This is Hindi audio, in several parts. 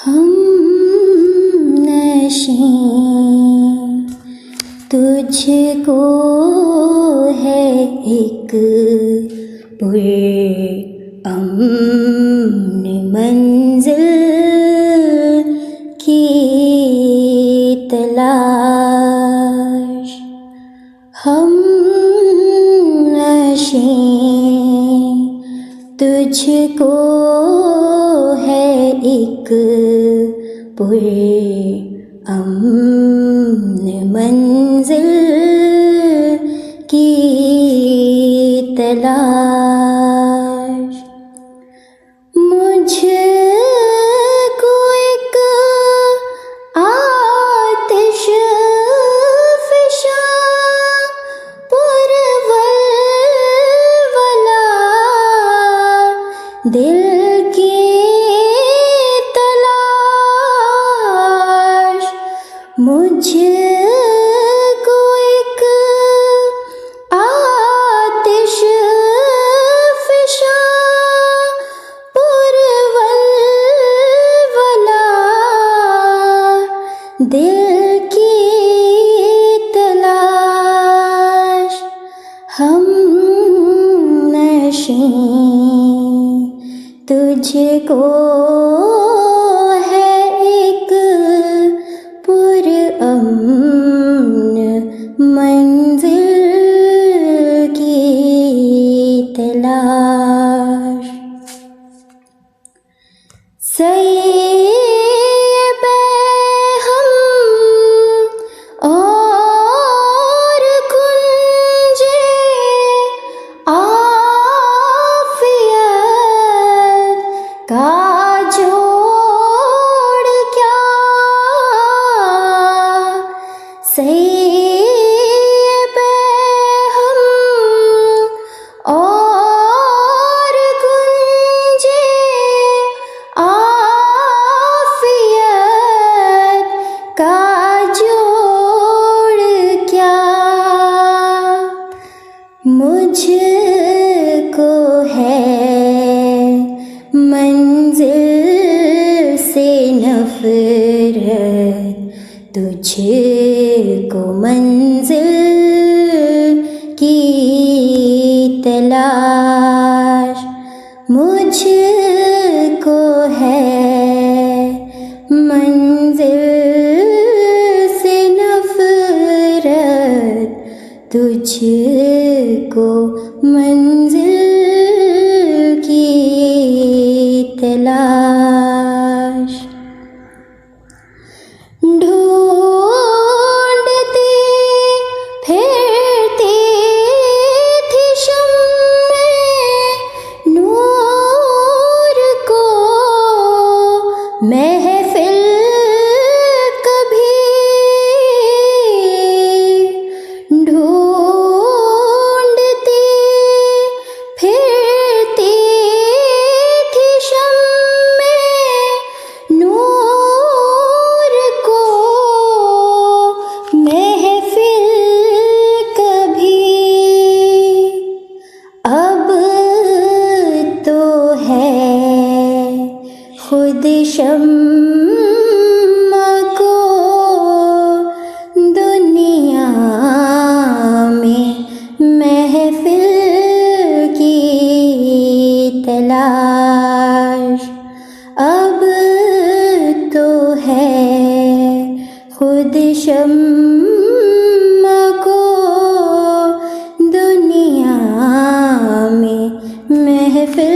हम नशीं तुझको है एक पुर-अमन मंजिल की तलाश। हम नशीं तुझको है एक पुर-अमन मंजिल की तलाश। मुझको एक आतिश फ़िशा पुरवल्वला दिल की तलाश। मुझको एक आतिश फ़िशा पुरवल्वला दिल की तलाश। हम नशीं तुझको है एक पुर-अमन मंजिल की तलाश। सैयबे हम और कुंजे आफ़ियत का जोड़ क्या। सैयबे हम और कुंजे आफ़ियत का जोड़ क्या। मुझको है मंजिल से नफ़रत, तुझको मंजिल की तलाश। मुझको है मंजिल से नफ़रत, तुझको मंजिल की तलाश। ढूंढती फिरती थी शम्मे नूर को महफ़िल कभी। ढूंढती फिरती थी शम्मे नूर को महफ़िल कभी। अब तो है खुद शम्मा को दुनिया में महफ़िल की तलाश। अब तो है खुद शम्मा को दुनिया में महफ़िल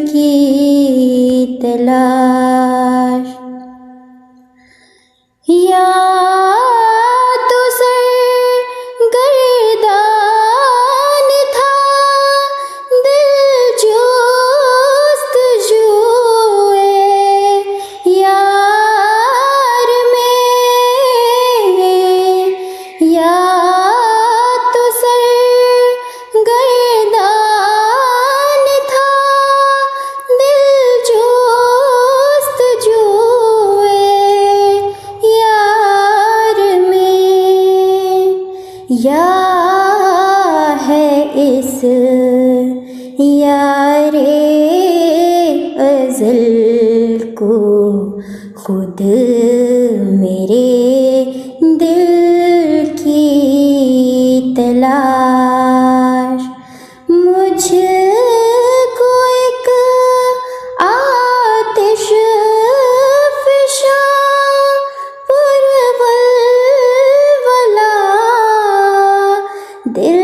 की तलाश। या तो सरगर्दान था दिल जुस्तजुए यार में। या तो सरगर्दान था दिल जुस्तजुए यार में। या है इस यारे अज़ल को खुद मेरे दिल की तलाश, मुझको एक आतिश फ़िशा पुरवल्वला दिल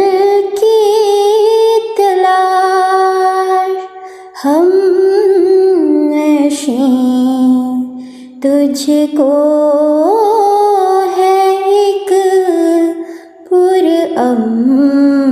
की तलाश। हम नशे तुझको है एक पुरअमन